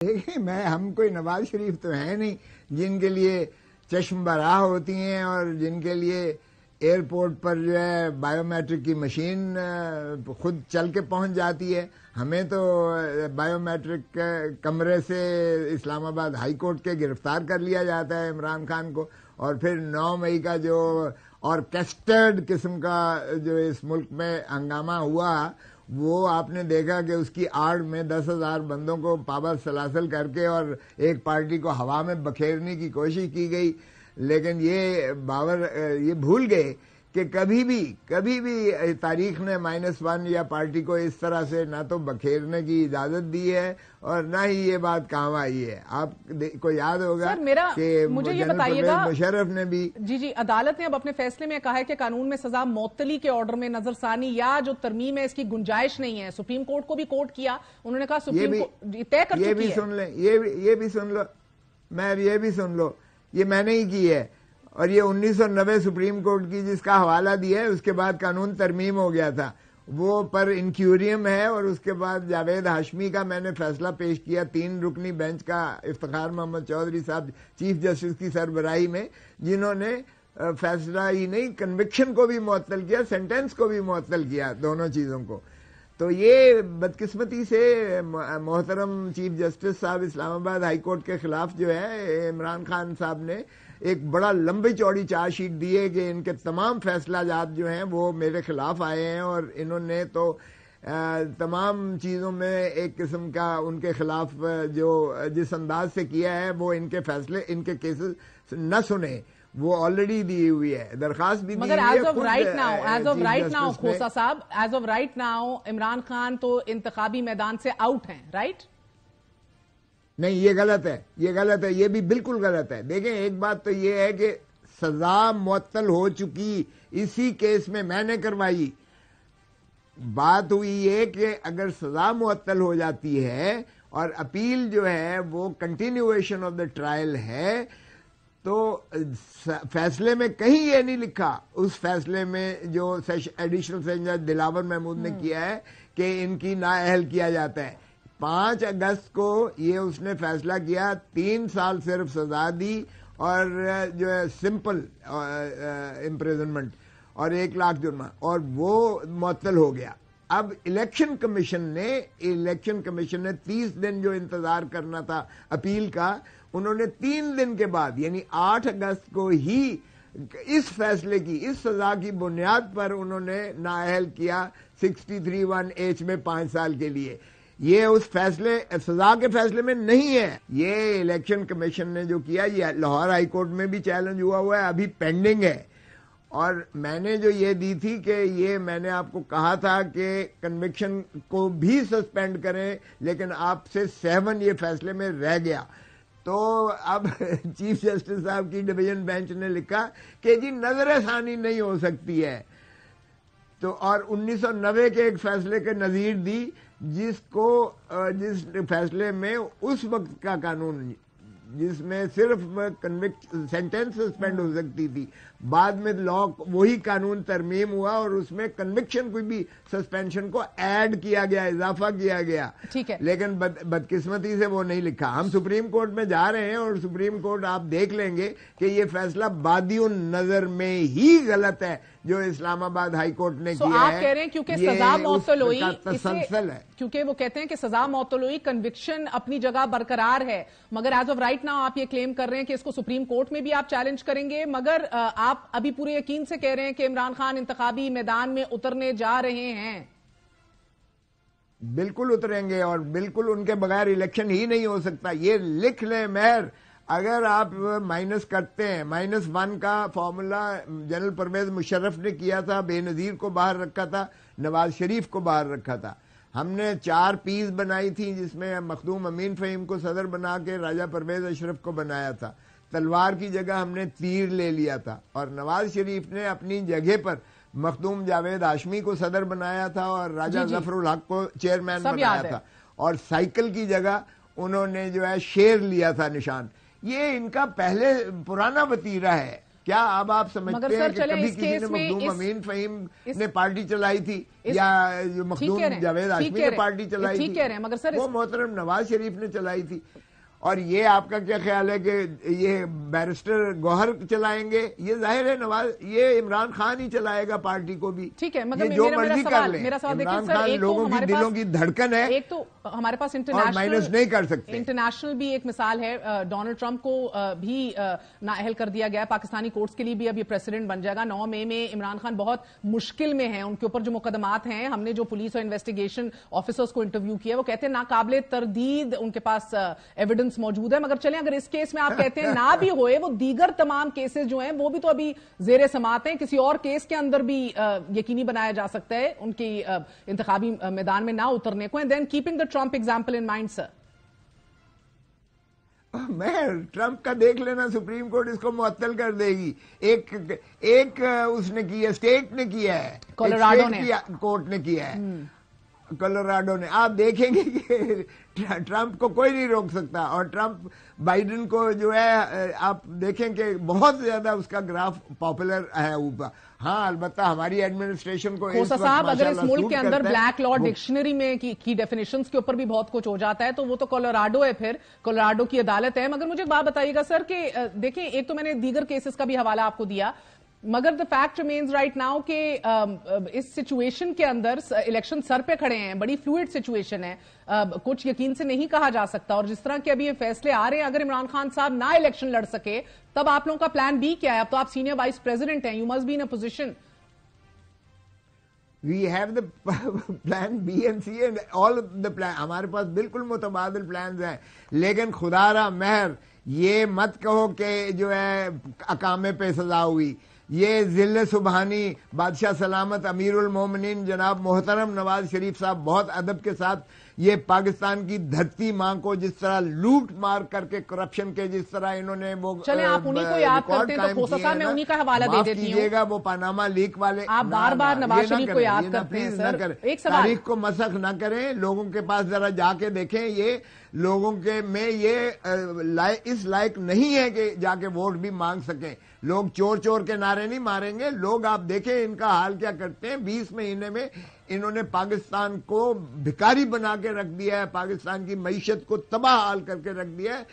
دیکھیں ہم کوئی نواز شریف تو ہیں نہیں جن کے لیے چشم براہ ہوتی ہیں اور جن کے لیے ایئرپورٹ پر جو ہے بایو میٹرک کی مشین خود چل کے پہنچ جاتی ہے. ہمیں تو بایو میٹرک کمرے سے اسلام آباد ہائی کورٹ کے گرفتار کر لیا جاتا ہے عمران خان کو, اور پھر 9 مئی کا جو آرکیسٹرڈ قسم کا جو اس ملک میں ہنگامہ ہوا, وہ آپ نے دیکھا کہ اس کی آڑ میں 10,000 بندوں کو پابند سلاسل کر کے اور ایک پارٹی کو ہوا میں بکھیرنے کی کوشش کی گئی. لیکن یہ بھول گئے کہ کبھی بھی تاریخ نے -1 یا پارٹی کو اس طرح سے نہ تو بکھیرنے کی اجازت دی ہے اور نہ ہی یہ بات کام آئی ہے. آپ کو یاد ہوگا کہ مجھے یہ بتائیے گا مشرف نے بھی جی عدالت نے اب اپنے فیصلے میں کہا ہے کہ قانون میں سزا معطلی کے آرڈر میں نظر ثانی یا جو ترمیم ہے اس کی گنجائش نہیں ہے. سپریم کورٹ کو بھی کوٹ کیا, انہوں نے کہا سپریم کورٹ طے کر چکی ہے. یہ بھی سن لیں, یہ بھی سن لو, یہ بھی سن لو, یہ میں نے ہی کی ہے اور یہ 1990 سپریم کورٹ کی جس کا حوالہ دیا ہے, اس کے بعد قانون ترمیم ہو گیا تھا, وہ پر انکیوریم ہے. اور اس کے بعد جاوید ہاشمی کا میں نے فیصلہ پیش کیا 3 رکنی بینچ کا, افتخار محمد چودھری صاحب چیف جسٹس کی سربراہی میں, جنہوں نے فیصلہ ہی نہیں کنوکشن کو بھی معطل کیا, سینٹنس کو بھی معطل کیا, دونوں چیزوں کو. تو یہ بدقسمتی سے محترم چیف جسٹس صاحب اسلام آباد ہائی کورٹ کے خلاف جو ہے عمران خان صاحب نے ایک بڑا لمبی چوڑی چارج شیٹ دی ہے کہ ان کے تمام فیصلہ جات جو ہیں وہ میرے خلاف آئے ہیں, اور انہوں نے تو تمام چیزوں میں ایک قسم کا ان کے خلاف جو جس انداز سے کیا ہے وہ ان کے فیصلے, ان کے کیسز نہ سنے, وہ آلریڈی دی ہوئی ہے, درخواست بھی دی ہوئی ہے. مگر as of right now Khosa صاحب, as of right now Imran Khan تو انتخابی میدان سے آؤٹ ہیں, رائٹ؟ نہیں, یہ غلط ہے, یہ بھی بالکل غلط ہے. دیکھیں ایک بات تو یہ ہے کہ سزا معطل ہو چکی, اسی کیس میں نے کروائی. بات ہوئی یہ کہ اگر سزا معطل ہو جاتی ہے اور اپیل جو ہے وہ کنٹینیویشن آف دا ٹرائل ہے, تو فیصلے میں کہیں یہ نہیں لکھا, اس فیصلے میں جو ایڈیشنل سیشن جج دلاور محمود نے کیا ہے کہ ان کی نااہل کیا جاتا ہے. 5 اگست کو یہ اس نے فیصلہ کیا, 3 سال صرف سزا دی اور جو ہے سمپل امپریزنمنٹ اور 1 لاکھ جرمانہ, اور وہ معطل ہو گیا. اب الیکشن کمیشن نے 30 دن جو انتظار کرنا تھا اپیل کا, انہوں نے 3 دن کے بعد یعنی 8 اگست کو ہی اس فیصلے کی, اس سزا کی بنیاد پر انہوں نے نااہل کیا 63(1)H میں 5 سال کے لیے. یہ اس سزا کے فیصلے میں نہیں ہے. یہ الیکشن کمیشن نے جو کیا, یہ لاہور ہائی کورٹ میں بھی چیلنج ہوا ہے, ابھی پینڈنگ ہے. اور میں نے جو یہ دی تھی کہ یہ میں نے آپ کو کہا تھا کہ کنوکشن کو بھی سسپینڈ کریں, لیکن آپ سے 7 یہ فیصلے میں رہ گیا. تو اب چیف جسٹس صاحب کی ڈویژن بینچ نے لکھا کہ جی نظر ثانی نہیں ہو سکتی ہے, تو اور 1990 کے ایک فیصلے کے نظیر دی جس فیصلے میں اس وقت کا قانون جس میں صرف سینٹنس سسپینڈ ہو سکتی تھی, بعد میں وہی قانون ترمیم ہوا اور اس میں کنوکشن کو بھی سسپینشن کو ایڈ کیا گیا, اضافہ کیا گیا. لیکن بدقسمتی سے وہ نہیں لکھا. ہم سپریم کورٹ میں جا رہے ہیں اور سپریم کورٹ آپ دیکھ لیں گے کہ یہ فیصلہ بادی النظر میں ہی غلط ہے جو اسلام آباد ہائی کورٹ نے کیا ہے. آپ کہہ رہے ہیں کیونکہ سزا معطل ہوئی, تسلسل ہے, کیونکہ وہ کہتے ہیں کہ سزا معطل ہوئی, کنوکشن اپنی جگہ برقرار ہے. مگر ایز آف رائٹ ناؤ آپ یہ کلیم کر رہے ہیں کہ اس کو سپریم کورٹ میں بھی آپ چیلنج کریں گے, مگر آپ ابھی پورے یقین سے کہہ رہے ہیں کہ عمران خان انتخابی میدان میں اترنے جا رہے ہیں. بالکل اتریں گے, اور بالکل ان کے بغیر الیکشن ہی نہیں ہو سکتا. یہ لکھ لیں مہر, اگر آپ مائنس کرتے ہیں, -1 کا فارمولا جنرل پرویز مشرف نے کیا تھا, بے نظیر کو باہر رکھا تھا, نواز شریف کو باہر رکھا تھا. ہم نے 4 پیس بنائی تھی جس میں مخدوم امین فہیم کو صدر بنا کے راجہ پرویز اشرف کو بنایا تھا. تلوار کی جگہ ہم نے تیر لے لیا تھا, اور نواز شریف نے اپنی جگہ پر مخدوم جاوید ہاشمی کو صدر بنایا تھا اور راجہ ظفر الحق کو چیئرمین بنایا تھا, اور سائیکل کی جگہ انہوں نے جو ہے شیر لیا تھا نشان. یہ ان کا پہلے پرانا وتیرہ ہے. کیا اب آپ سمجھتے ہیں کہ کبھی کسی نے مخدوم امین فہیم نے پارٹی چلائی تھی یا مخدوم جاوید ہاشمی نے پارٹی چلائی تھی؟ وہ محترم نواز شریف نے چلائی تھی. اور یہ آپ کا کیا خیال ہے کہ یہ بیرسٹر گوہر چلائیں گے؟ یہ ظاہر ہے یہ عمران خان ہی چلائے گا پارٹی کو بھی. ٹھیک ہے، مگر جو مرضی کر لیں. عمران خان لوگوں کی دلوں کی دھڑکن ہے، ایک تو ہمارے پاس مائنس نہیں کر سکتے. انٹرنیشنل بھی ایک مثال ہے. ڈونلڈ ٹرمپ کو بھی نااہل کر دیا گیا. پاکستانی کورٹس کے لیے بھی اب یہ پریسیڈنٹ بن جائے گا. 9 مئی میں عمران خان بہت مشکل میں ہیں. ان کے اوپر جو مقدمات ہیں، ہم نے جو پولیس اور انویسٹیگیشن آفیسرز کو انٹرویو کیا، وہ کہتے ہیں ناقابل تردید ان کے پاس ایویڈنس موجود ہے. مگر چلیں اگر اس کیس میں آپ کہتے ہیں نہ بھی ہوئے، وہ دیگر تمام کیسز جو ہیں وہ بھی تو ابھی زیر سماعت ہیں. کسی اور کیس کے اندر بھی یقینی بنایا جا سکتا ہے ان کی انتخابی میدان میں نہ اترنے کو. And then keeping the Trump example in mind. سر میں ٹرمپ کا دیکھ لینا، سپریم کورٹ اس کو معطل کر دے گی. ایک اس نے کیا، اسٹیٹ نے کیا ہے، کولوراڈو نے، کورٹ نے کیا ہے، کولوراڈو نے. آپ دیکھیں گے کہ ٹرمپ کو کوئی نہیں روک سکتا. اور ٹرمپ بائیڈن کو جو ہے آپ دیکھیں کہ بہت زیادہ اس کا گراف پاپولر ہے اوپر. ہاں البتہ ہماری ایڈمنسٹریشن کو کھوسا صاحب اگر اس ملک کے اندر بلیک لا ڈکشنری میں کی ڈیفینیشنز کے اوپر بھی بہت کچھ ہو جاتا ہے تو وہ تو کولوراڈو ہے، پھر کولوراڈو کی عدالت ہے. مگر مجھے ایک بات بتائیے گا سر کہ دیکھیں، ایک تو میں نے دیگر کیسز کا بھی حوالہ آپ کو دیا، مگر the fact remains right now کہ اس سچویشن کے اندر الیکشن سر پہ کھڑے ہیں، بڑی فلوئڈ سچویشن ہے، کچھ یقین سے نہیں کہا جا سکتا. اور جس طرح کے ابھی یہ فیصلے آ رہے ہیں، اگر عمران خان صاحب نہ الیکشن لڑ سکے تب آپ لوگوں کا پلان بی کیا ہے؟ اب تو آپ سینئر وائس پریزیڈنٹ ہیں، you must be in a position. We have the plan B and C and all the plan. ہمارے پاس بالکل متبادل پلانز ہیں. لیکن خدا را مہر یہ مت کہو کہ جو ہے اقامے پہ سزا ہوئی. یہ ذل سبحانی بادشاہ سلامت امیر المومنین جناب محترم نواز شریف صاحب بہت ادب کے ساتھ یہ پاکستان کی دھرتی ماں کو جس طرح لوٹ مار کر کے کرپشن کے جس طرح انہوں نے وہ چلیں آپ انہی کو یاد کرتے ہیں تو کھوسا صاحب میں انہی کا حوالہ دے دیتی ہوں. کیجیے گا وہ پاناما لیک والے، آپ بار بار نواز شریف کو یاد کرتے ہیں سر. ایک سوال، تاریخ کو مسخ نہ کریں. لوگوں کے پاس ذرا جا کے دیکھیں. یہ لوگوں کے میں یہ اس لائق نہیں ہے کہ جا کے ووٹ بھی مانگ سکیں. لوگ چور چور کے نعرے نہیں ماریں گے. لوگ آپ دیکھیں ان کا حال کیا کرتے ہیں. 20 مہینے میں انہوں نے پاکستان کو بھکاری بنا کے رکھ دیا ہے، پاکستان کی معیشت کو تباہ حال کر کے رکھ دیا ہے.